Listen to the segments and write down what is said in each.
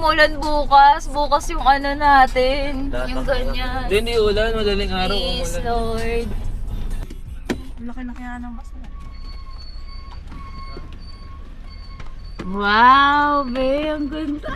umulan bukas. Bukas yung ano natin. Yung ganyan. Hindi ulan, madaling araw. Please, Umulan. Lord. Laki na kaya ng basa. Wow, be, ang ganda.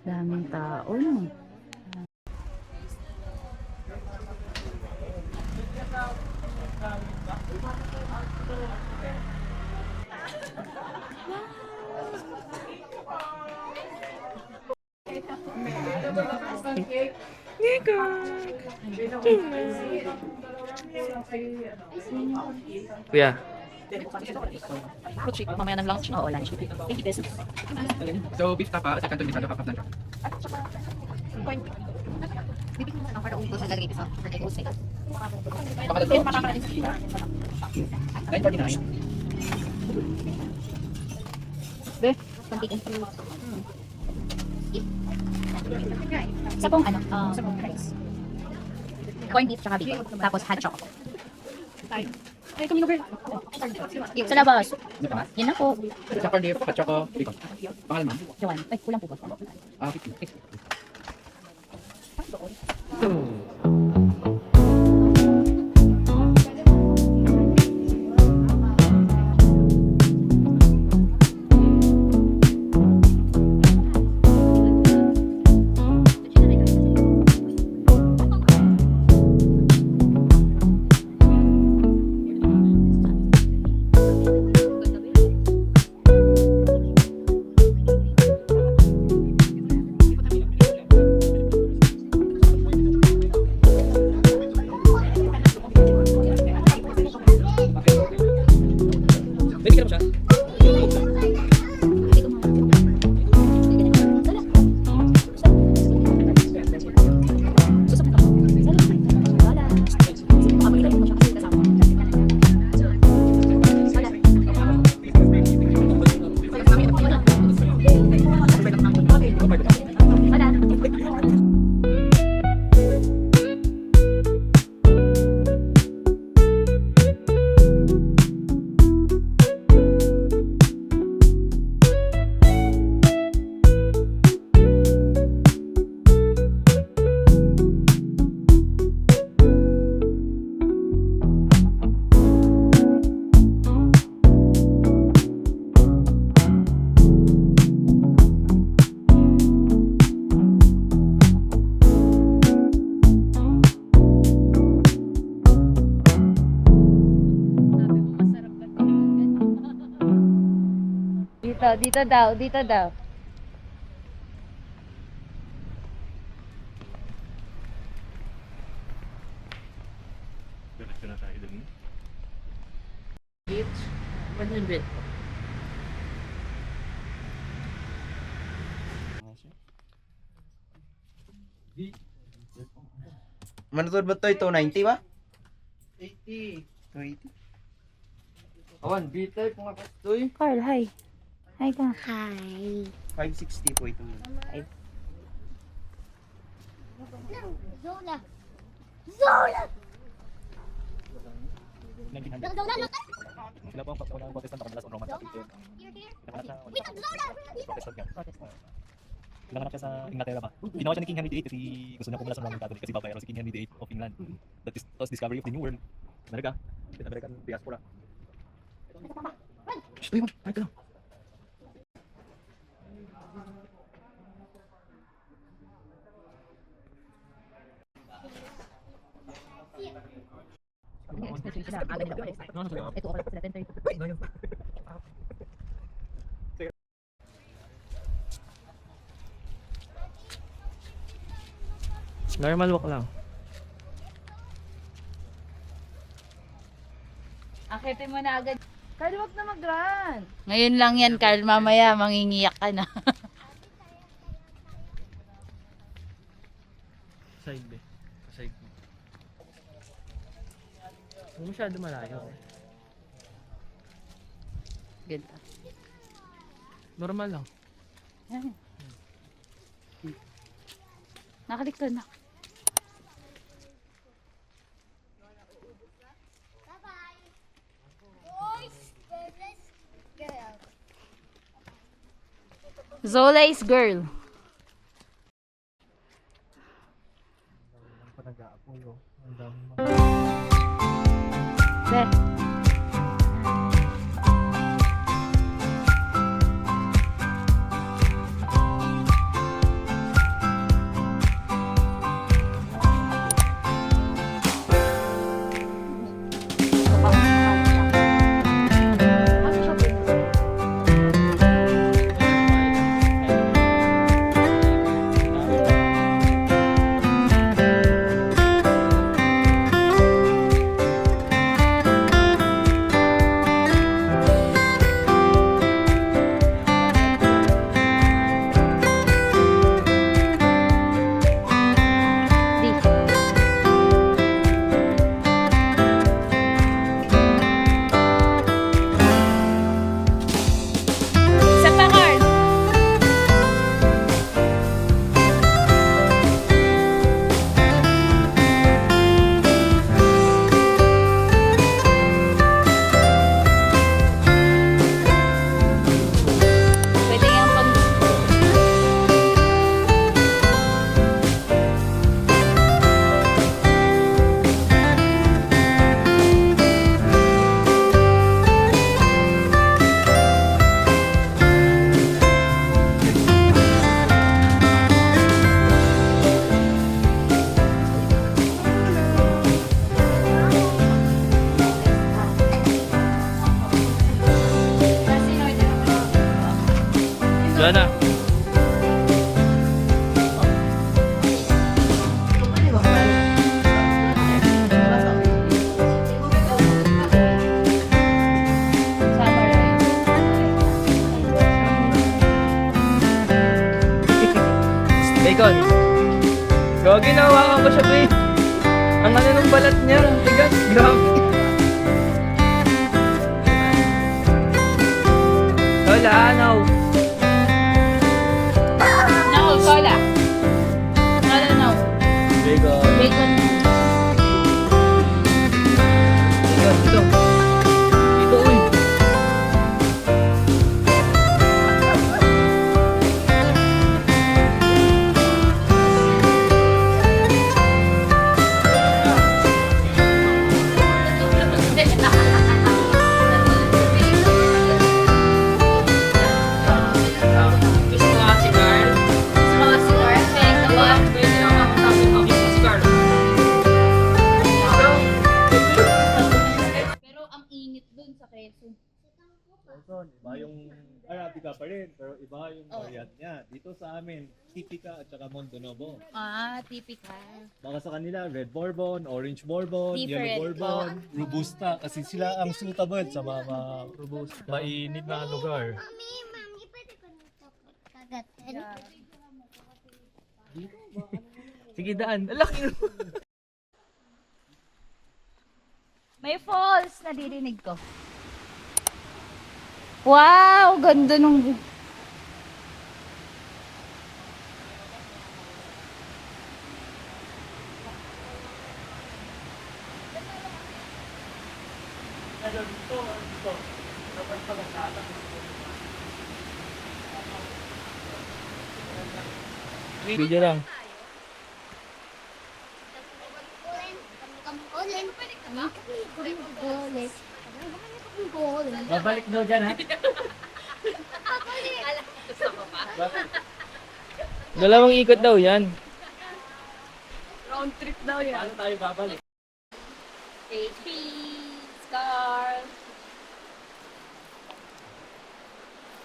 Daming tao, no? Kuya, Fruit shake, mamaya ng lunch? Oo, lunch. 80 pesos. So, beef tapa, sa kanto bisado kapap na. Pakalatlo. 949. Be, sa pong ano? Sa pong rice. Corned beef tsaka bacon. Tapos hot chocolate. Ay, kami over. Sa labas. Yan na po. Sa corned beef, at saka bacon. Pangalan mo? Joanne. Ay, kulang po ba? 50. pwede ka na ba siya? Dito daw, dito daw. Beach, 100. Manutod ba ito? 290 ba? 80. 280. Awan, bitter kung ako ito'y. Carl, hi. Hi ka. 560 po ito. Zola! Zola! Sila po ang pagkakulang ng protestant na kadalas on Roman Catholic. Pinakanap siya, protestant ka. Pinakanap siya sa Inglaterra ba? Ginawa siya ni King Henry VIII kasi gusto niya pumula sa Roman Catholic kasi babayero si King Henry VIII of England. That is the discovery of the New World. America. American diaspora. Shh, tayo mo. Ay, ka lang. Ito ako lang sila 10:30. Normal walk lang. Akitin mo na agad. Carl, wag na mag-run. Ngayon lang yan, Carl. Mamaya, mangingiyak ka na. Huwag masyado malayo. Ganda. Normal lang. Yan. Nakaliktad na. Bye-bye. Boys, let's go. Zola's girl. Be. Isa pa, Carl. Pwede yung pag... Diyan na. Bacon. Gogi, nahawakan ko siya, babe. Ang ano ng balat niya. Tigas, grabe. Lola, ano? No, cola. No. Bacon. Bacon. Bacon, dito. Dito, uy. Gusto mo nga si Carl? Mga cigar. Thank you. Pwede lang ako tapos ako si Carl. Pero ang init dun sa Quezon. Quezon, iba yung Arabica pa rin, pero iba yung variant niya. Dito sa amin, Typica at saka Mondonovo. Typical. Baka sa kanila, Red Bourbon, Orange Bourbon, Different. Yellow Bourbon, Robusta. Kasi sila ang suitable sa mga mainit na lugar. Mami, pwede ko nito kagatin. Sige, daan. Laki. May falls. Naririnig ko. Wow! Ganda nung... Video lang. Babalik daw dyan, ha? Dalawang ikot daw yan. Round trip daw yan. Paano tayo babalik? Hey, cheese, Carl.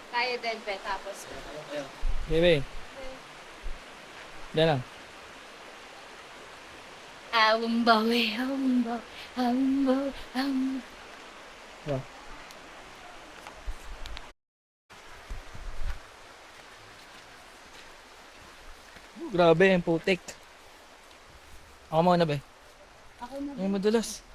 Tayo din, pe. Tapos. Bebe. Diyan lang. Awumbawe, awumbaw, awumbaw, awumbaw. Yeah. Grabe, ang putik. Ako muna, be. Ako na. Ay, madulas.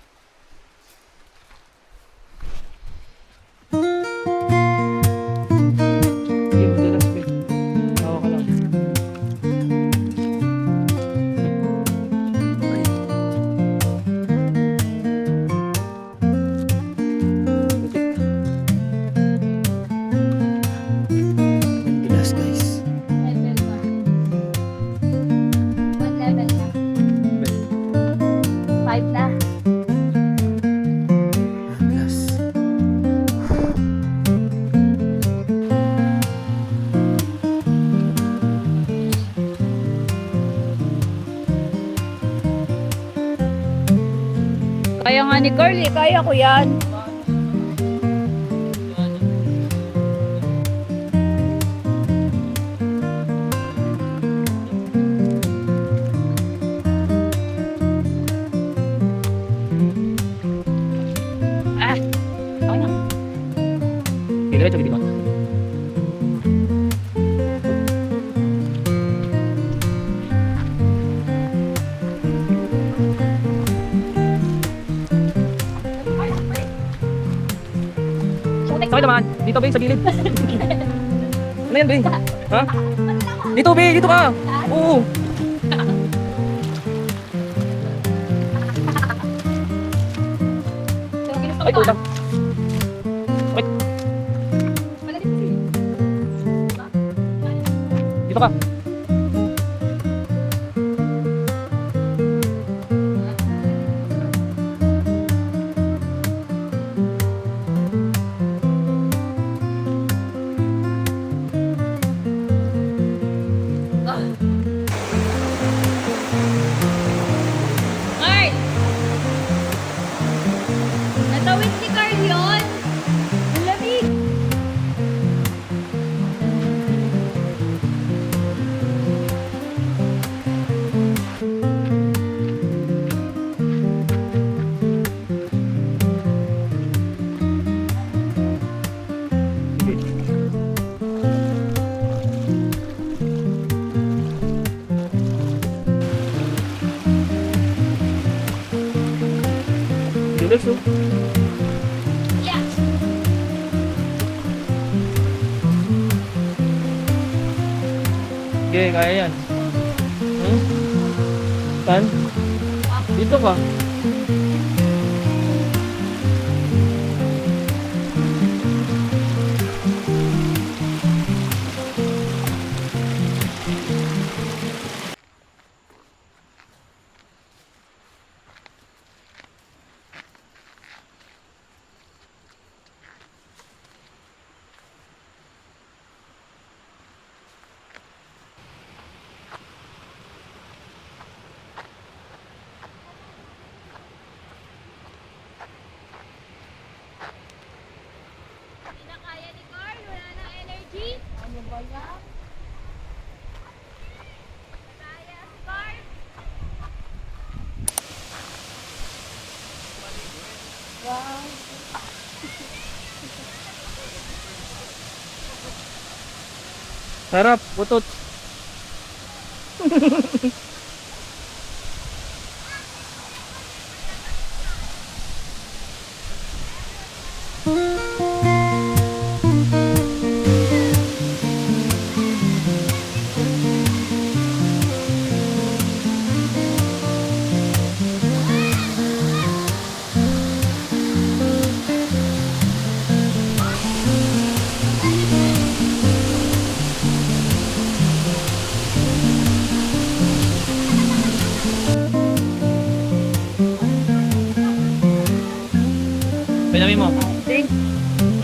Kaya nga ni Carly, kaya ko yan. Ah, okay na. Diretso dito. Sakit naman. Dito, Be, sa gilid. Ano yan, Be? Ha? Dito, Be. Dito ka. Oo. Ay, utang. Wait. Dito ka. Carl! Natawid si Carl yun! Ang lamig! Diretso. Yes! Okay, kaya yan. Hmm? Saan? Dito ka. Hindi na kaya ni Carl. Wala na energy. Ano ba yan? Kaya si Carl. Sarap, butot. Pinamin mo. Drink.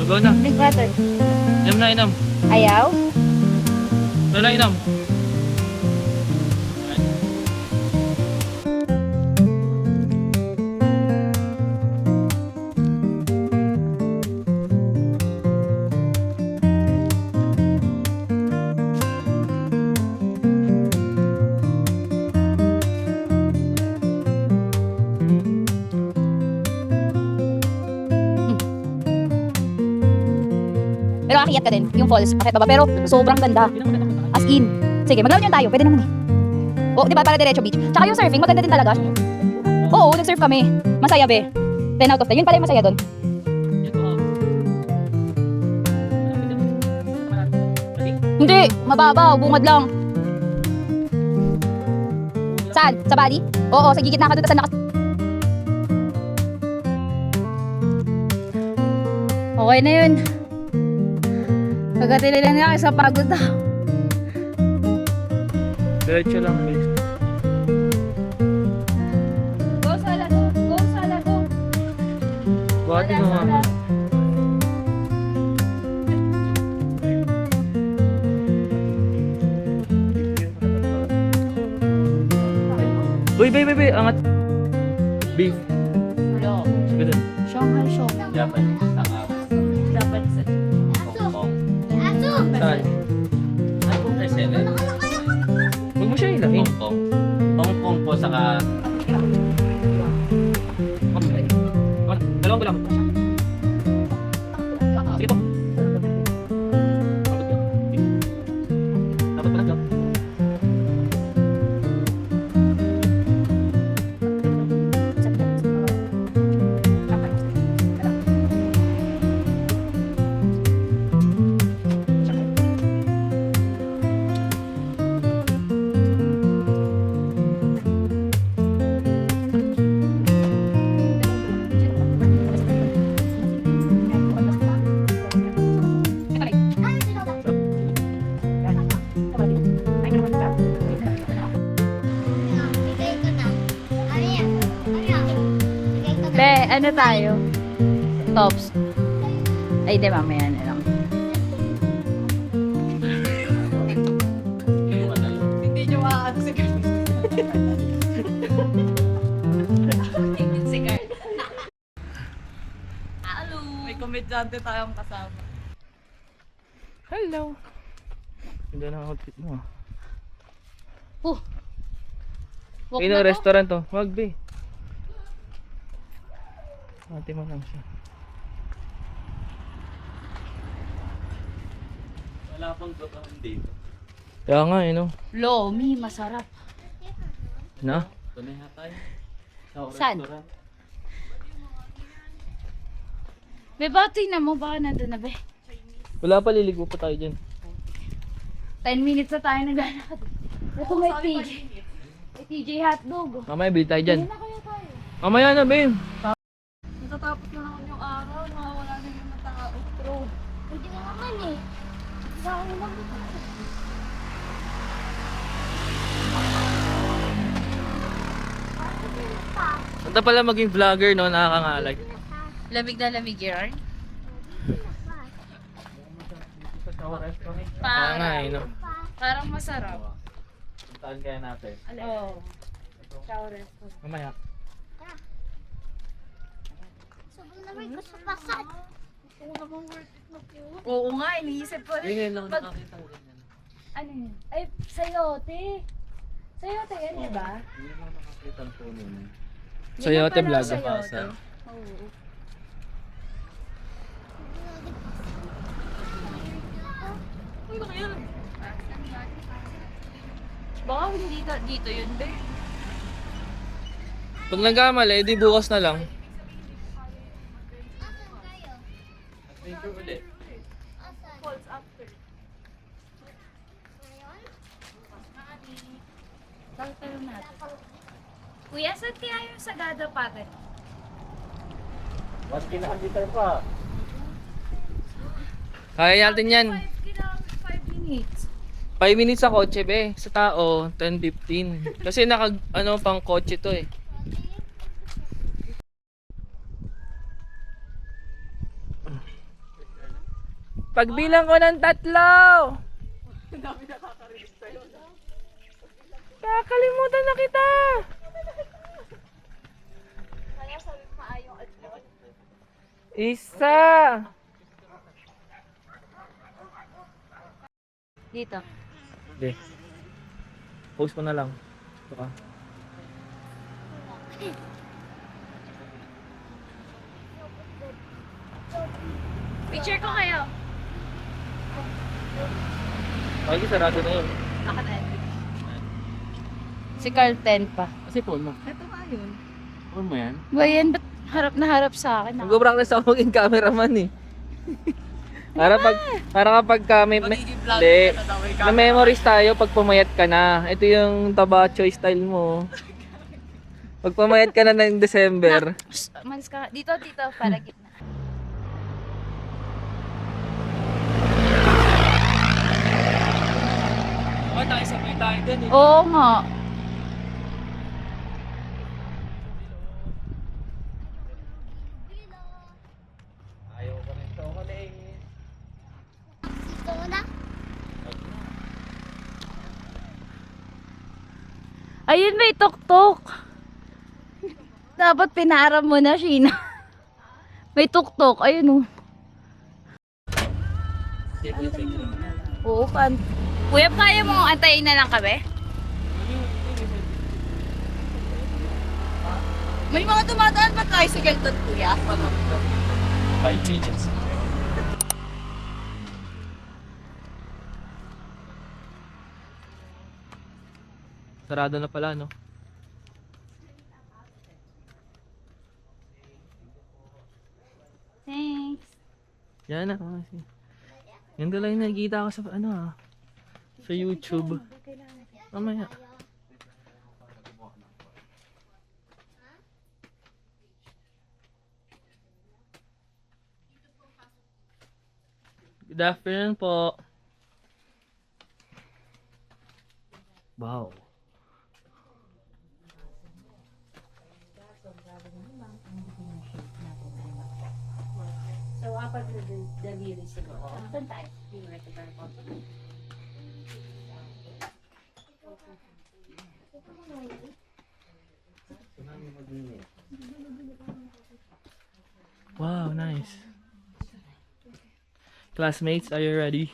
Go na. Drink water. Inom na, inom. Ayaw? Wala, inom. Pero akiyat ka din, yung falls, akit baba. Pero sobrang ganda. As in. Sige, mag-lounge yun tayo. Pwede naman eh. Oh, di ba para diretso beach? Tsaka yung surfing, maganda din talaga. Oo, nag-surf kami. Masaya be. 10 out of 10. Yun pala yung masaya doon. Hindi, mababa. Bungad lang. Saan? Sa bali? Oo, sa gigit na ka doon. Saan Okay na yun. Pagkatili lang niya, isa pagod na. Diretso lang, guys. Go sa lago. Go sa lago. Buhati mo nga. Uy, bay, angat. Bay. Wala. ka dun. Shanghai shop. Japanese, saka Hong Kong. Saan? Ano po president? Huwag mo siya ilahin. Hong Kong. Hong Kong po, saka Okay. Dalawang gulang. Sige po. Dapat pa lang. Be, ano tayo? Tops. Ay, di, mamaya na lang. Hindi nyo maaano si Carl. Si Carl. Hello. May komedyante tayong kasama. Hello. Ganda ng outfit mo. Walk Ino na to? restaurant to. Wag be. Ate mo lang siya. wala pang doon dito. Kaya nga eh no. Lomi, masarap. Na? Tunay nga tayo. Sa Saan? restaurant. Be, batoy na mo. Baka nandun na, be. Wala pa, liligo pa tayo dyan. 10 minutes na tayo naglalakad. Ito may TJ. May TJ hotdog. Mamaya bili tayo dyan. Hindi na kaya tayo. Mamaya na babe. Natatapos na naman yung araw. Nakawala na yung mga tao. Pero, hindi na naman eh. Dahil lang dito. Punta pala maging vlogger no, nakakangalag. Lamig na lamig yarn. Kaya nga eh no. Parang masarap. Puntaan kaya natin. Oo. Shower restaurant. Mamaya. Oo nga, iniisip ko. Ngayon lang Pag- nakakita ko ganyan. Ano yun? Ay, sayote. Sayote yan, di ba? Hindi mo nakakita ang puno niya. Sayote Yan ang vlog. pala Basa. sayote. Oo. Baka hindi dito yun, be. Pag nagkamali, di bukas na lang. Adventure ulit. Taltalon natin. Kuya, saan kaya yung Sagada Pattern? Mas kinakagita pa. Kaya natin yan. 5 minutes. 5 minutes sa kotse be. Sa tao, 10-15. Kasi naka, ano, pang kotse to eh. Pagbilang ko ng 3. Kakalimutan na kita. Isa. Dito. Hindi. Post mo na lang. Ito ka. Picture ko kayo. Okay, sarado na yun. Si Carl 10 pa. Kasi phone mo. Ito nga yun. Phone mo yan? Ba yan? Ba't harap na harap sa akin? Nag-practice ako maging cameraman eh. Para kapag kami na memories tayo pag pumayat ka na. Ito yung Tabacho style mo. Pag pumayat ka na ng December. Malis ka. Dito, para gitna. Oh, nakisabay tayo dun eh. Oo nga. Ayaw ko rin ito ko eh. Ayun, may tok-tok. Dapat pinaram mo na, Sheena. May tuktok. Ayun oh. Oo, pan. Kuya, kaya mo antayin na lang kami? May mga tumadaan ba tricycle doon, kuya? 5 pages. Sarado na pala, no? Thanks. Yan na. Yan lang yung nakikita ko sa sa YouTube. Mamaya. Good afternoon po. Wow. So, apat na daliri siguro. Doon tayo. Yung regular po. Wow, nice. Classmates, are you ready?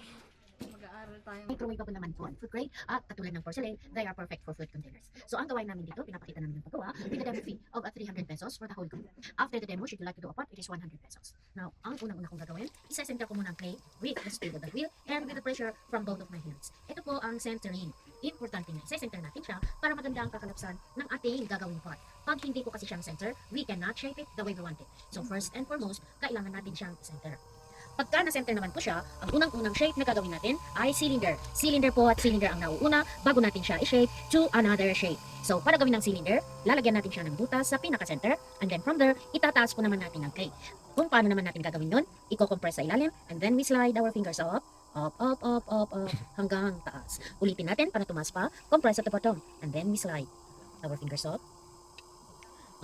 Microwave po naman po ang food grade at katulad ng porcelain, they are perfect for food containers. So ang gawain namin dito, pinapakita namin yung paggawa with a demo fee of 300 pesos for the whole group. After the demo, should you like to do a pot, it is 100 pesos. Now, ang unang-una kong gagawin, isa-center ko muna ang clay with the speed of the wheel and with the pressure from both of my hands. Ito po ang centering. Importante na isa-center natin siya para maganda ang kakalapsan ng ating gagawing pot. Pag hindi po kasi siyang center, we cannot shape it the way we want it. So first and foremost, kailangan natin siyang center. Pagka na-center naman po siya, ang unang-unang shape na gagawin natin ay cylinder. Cylinder po at cylinder ang nauuna bago natin siya i-shape to another shape. So, para gawin ng cylinder, lalagyan natin siya ng butas sa pinaka-center and then from there, itataas po naman natin ang clay. Kung paano naman natin gagawin yun, i-compress sa ilalim and then we slide our fingers up, hanggang taas. Ulitin natin para tumaas pa, compress at the bottom and then we slide our fingers up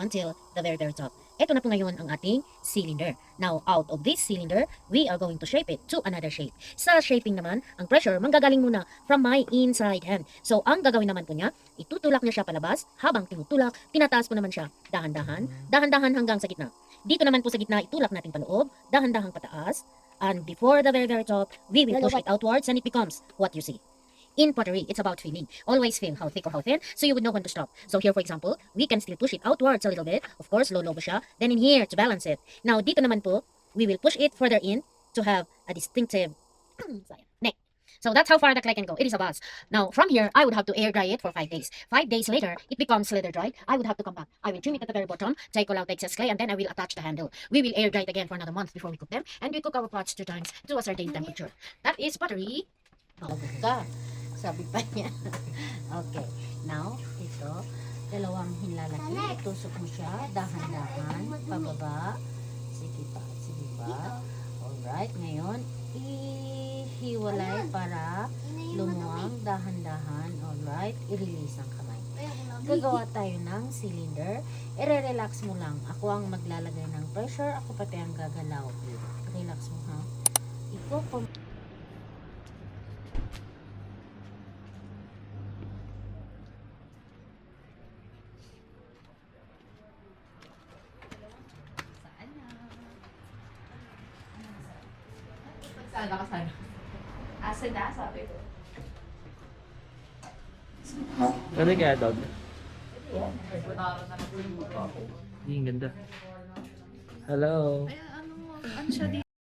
until the very top. Ito na po ngayon ang ating cylinder. Now, out of this cylinder, we are going to shape it to another shape. Sa shaping naman, ang pressure manggagaling muna from my inside hand. So, ang gagawin naman po niya, itutulak niya siya palabas. Habang tinutulak, tinataas po naman siya dahan-dahan, dahan-dahan hanggang sa gitna. Dito naman po sa gitna, itulak natin paloob, dahan-dahang pataas. And before the very top, we will push it outwards and it becomes what you see. In pottery, it's about feeling. Always feel how thick or how thin, so you would know when to stop. So here, for example, we can still push it outwards a little bit. Of course, low po siya. Then in here, to balance it. Now, dito naman po, we will push it further in to have a distinctive neck. So that's how far the clay can go. It is a vase. Now, from here, I would have to air dry it for 5 days. 5 days later, it becomes leather dried. I would have to come back. I will trim it at the very bottom, take all out the excess clay, and then I will attach the handle. We will air dry it again for another month before we cook them, and we cook our pots 2 times to a certain temperature. That is pottery. Ka. Sabi pa niya. Okay. Now, ito, dalawang hinlalaki. Itusok mo siya, dahan-dahan, pababa. Sige pa, sige pa. Alright, ngayon, ihiwalay para lumuwang, dahan-dahan. Alright, i-release ang kamay. Gagawa tayo ng cylinder. I-relax mo lang. Ako ang maglalagay ng pressure. Ako pati ang gagalaw. Relax mo ha. Sana ka sana. Asa na, sabi ko. Ano kaya dog? Ang ganda. Hello. Ano siya dito?